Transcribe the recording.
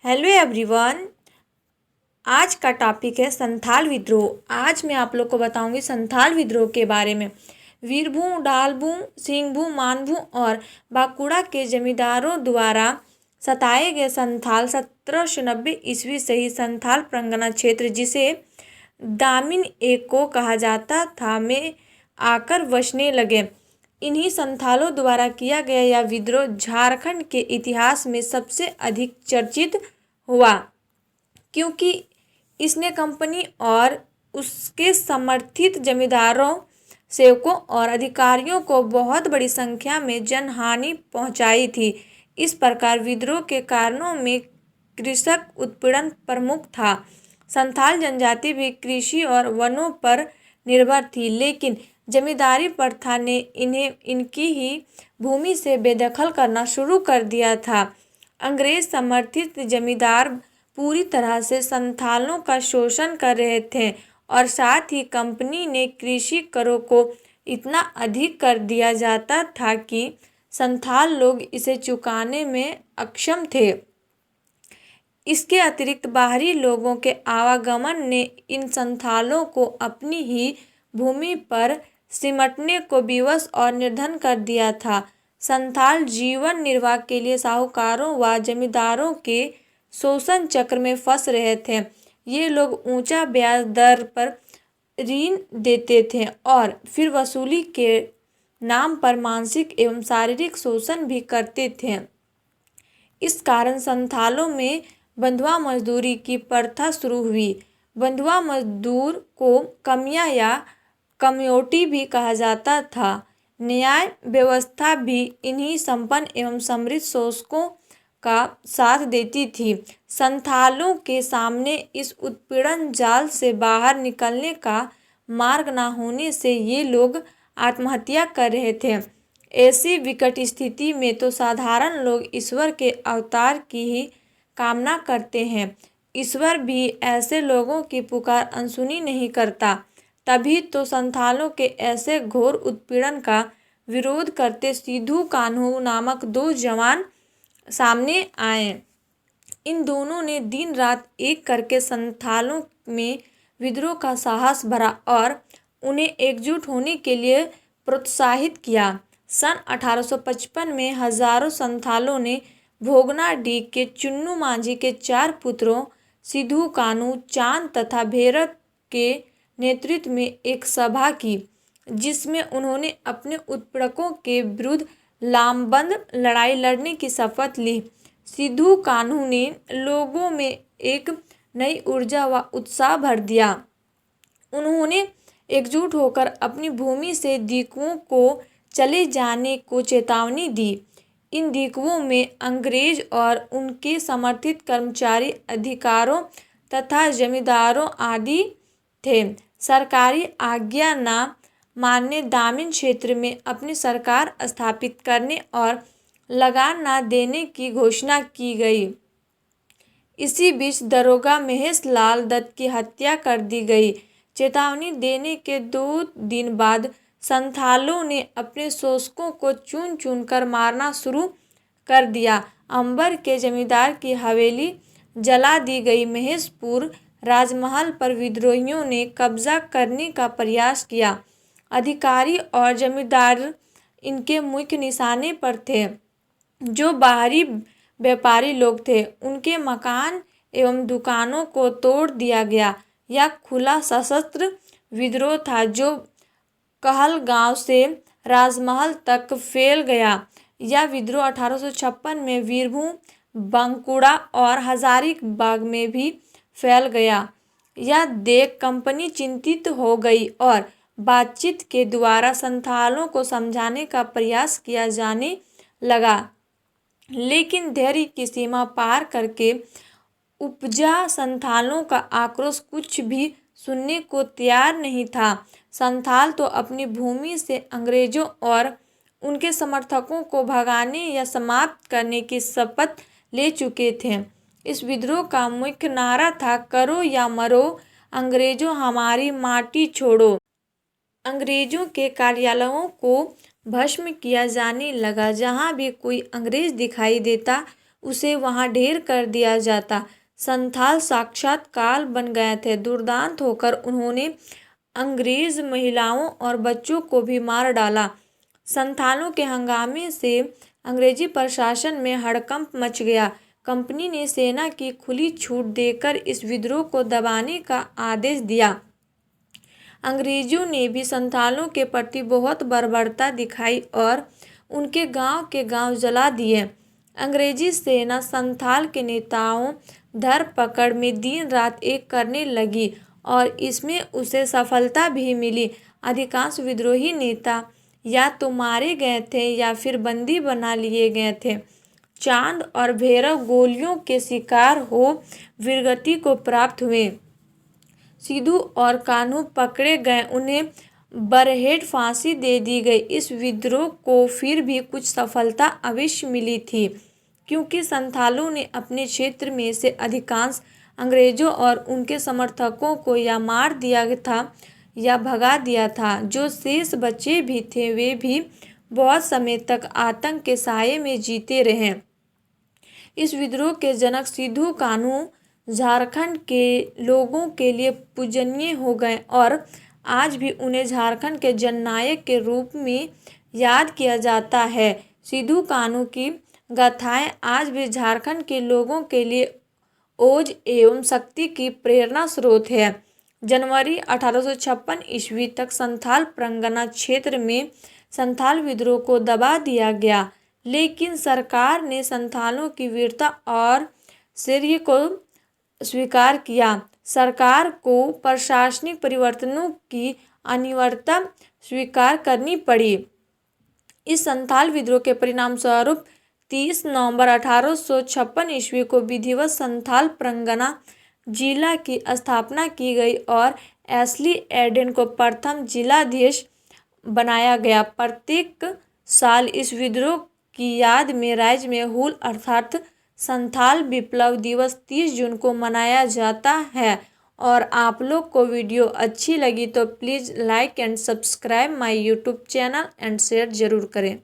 Hello everyone. आज का topic है संथाल विद्रोह। आज मैं आप लोग को बताऊंगी संथाल विद्रोह के बारे में। वीरभूम, डालभूम, सिंहभूम, मानभूम और बांकुड़ा के जमींदारों द्वारा सताए गए संथाल 1790 ईस्वी से ही संथाल परगना क्षेत्र, जिसे दामिन एको कहा जाता था, में आकर बसने लगे। इन्हीं संथालों द्वारा किया गया यह विद्रोह झारखंड के इतिहास में सबसे अधिक चर्चित हुआ, क्योंकि इसने कंपनी और उसके समर्थित जमींदारों, सेवकों और अधिकारियों को बहुत बड़ी संख्या में जनहानि पहुंचाई थी। इस प्रकार विद्रोह के कारणों में कृषक उत्पीड़न प्रमुख था। संथाल जनजाति भी कृषि और वनों पर निर्भर थी, लेकिन जमींदारी प्रथा ने इन्हें इनकी ही भूमि से बेदखल करना शुरू कर दिया था। अंग्रेज समर्थित जमींदार पूरी तरह से संथालों का शोषण कर रहे थे और साथ ही कंपनी ने कृषि करों को इतना अधिक कर दिया जाता था कि संथाल लोग इसे चुकाने में अक्षम थे। इसके अतिरिक्त बाहरी लोगों के आवागमन ने इन संथालों को अपनी ही भूमि पर सिमटने को विवश और निर्धन कर दिया था। संथाल जीवन निर्वाह के लिए साहूकारों व जमींदारों के शोषण चक्र में फंस रहे थे। ये लोग ऊंचा ब्याज दर पर ऋण देते थे और फिर वसूली के नाम पर मानसिक एवं शारीरिक शोषण भी करते थे। इस कारण संथालों में बंधुआ मजदूरी की प्रथा शुरू हुई। बंधुआ मजदूर को कमियां या कमयोटी भी कहा जाता था। न्याय व्यवस्था भी इन्हीं संपन्न एवं समृद्ध शोषकों का साथ देती थी। संथालों के सामने इस उत्पीड़न जाल से बाहर निकलने का मार्ग न होने से ये लोग आत्महत्या कर रहे थे। ऐसी विकट स्थिति में तो साधारण लोग ईश्वर के अवतार की ही कामना करते हैं। ईश्वर भी ऐसे लोगों की पुकार अनसुनी नहीं करता। तभी तो संथालों के ऐसे घोर उत्पीड़न का विरोध करते सिद्धू कान्हू नामक दो जवान सामने आए। इन दोनों ने दिन रात एक करके संथालों में विद्रोह का साहस भरा और उन्हें एकजुट होने के लिए प्रोत्साहित किया। सन 1855 में हजारों संथालों ने भोगनाडीह के चुन्नू मांझी के 4 पुत्रों सिद्धू कान्हू, चांद तथा भैरव के नेतृत्व में एक सभा की, जिसमें उन्होंने अपने उत्पीड़कों के विरुद्ध लामबंद लड़ाई लड़ने की शपथ ली। सिद्धू कान्हू ने लोगों में एक नई ऊर्जा व उत्साह भर दिया। उन्होंने एकजुट होकर अपनी भूमि से दीकुओं को चले जाने को चेतावनी दी। इन दीकुओं में अंग्रेज और उनके समर्थित कर्मचारी, अधिकारों तथा जमींदारों आदि थे। सरकारी आज्ञा न मानने, दामिन क्षेत्र में अपनी सरकार स्थापित करने और लगान न देने की घोषणा की गई। इसी बीच दरोगा महेश लाल दत्त की हत्या कर दी गई। चेतावनी देने के 2 दिन बाद संथालों ने अपने शोषकों को चुन चुन कर मारना शुरू कर दिया। अंबर के जमींदार की हवेली जला दी गई। महेशपुर राजमहल पर विद्रोहियों ने कब्जा करने का प्रयास किया। अधिकारी और जमींदार इनके मुख्य निशाने पर थे। जो बाहरी व्यापारी लोग थे, उनके मकान एवं दुकानों को तोड़ दिया गया। यह खुला सशस्त्र विद्रोह था जो कहलगांव से राजमहल तक फैल गया। यह विद्रोह 1856 में वीरभूम, बांकुड़ा और हजारीबाग में भी फैल गया। यह देख कंपनी चिंतित हो गई और बातचीत के द्वारा संथालों को समझाने का प्रयास किया जाने लगा, लेकिन धैर्य की सीमा पार करके उपजा संथालों का आक्रोश कुछ भी सुनने को तैयार नहीं था। संथाल तो अपनी भूमि से अंग्रेजों और उनके समर्थकों को भगाने या समाप्त करने की शपथ ले चुके थे। इस विद्रोह का मुख्य नारा था, करो या मरो, अंग्रेजों हमारी माटी छोड़ो। अंग्रेजों के कार्यालयों को भस्म किया जाने लगा। जहां भी कोई अंग्रेज दिखाई देता, उसे वहां ढेर कर दिया जाता। संथाल साक्षात काल बन गए थे। दुर्दांत होकर उन्होंने अंग्रेज महिलाओं और बच्चों को भी मार डाला। संथालों के हंगामे से अंग्रेजी प्रशासन में हड़कंप मच गया। कंपनी ने सेना की खुली छूट देकर इस विद्रोह को दबाने का आदेश दिया। अंग्रेजों ने भी संथालों के प्रति बहुत बर्बरता दिखाई और उनके गांव के गांव जला दिए। अंग्रेजी सेना संथाल के नेताओं धरपकड़ में दिन रात एक करने लगी और इसमें उसे सफलता भी मिली। अधिकांश विद्रोही नेता या तो मारे गए थे या फिर बंदी बना लिए गए थे। चांद और भैरव गोलियों के शिकार हो वीरगति को प्राप्त हुए। सिद्धू और कान्हू पकड़े गए, उन्हें बरहेट फांसी दे दी गई। इस विद्रोह को फिर भी कुछ सफलता अवश्य मिली थी, क्योंकि संथालों ने अपने क्षेत्र में से अधिकांश अंग्रेजों और उनके समर्थकों को या मार दिया था या भगा दिया था। जो शेष बचे भी थे वे भी बहुत समय तक आतंक के साये में जीते रहे। इस विद्रोह के जनक सिद्धू कान्हू झारखंड के लोगों के लिए पूजनीय हो गए और आज भी उन्हें झारखंड के जननायक के रूप में याद किया जाता है। सिद्धू कान्हू की गाथाएं आज भी झारखंड के लोगों के लिए ओज एवं शक्ति की प्रेरणा स्रोत है। जनवरी 1856 ईस्वी तक संथाल परगना क्षेत्र में संथाल विद्रोह को दबा दिया गया, लेकिन सरकार ने संथालों की वीरता और शौर्य को स्वीकार किया। सरकार को प्रशासनिक परिवर्तनों की अनिवार्यता स्वीकार करनी पड़ी। इस संथाल विद्रोह के परिणाम स्वरूप 30 नवंबर 1856 ईस्वी को विधिवत संथाल परगना जिला की स्थापना की गई और एशली एडेन को प्रथम जिलाधीश बनाया गया। प्रत्येक साल इस विद्रोह की याद में राज्य में हूल अर्थात संथाल विप्लव दिवस 30 जून को मनाया जाता है। और आप लोग को वीडियो अच्छी लगी तो please like and subscribe my YouTube channel and share ज़रूर करें।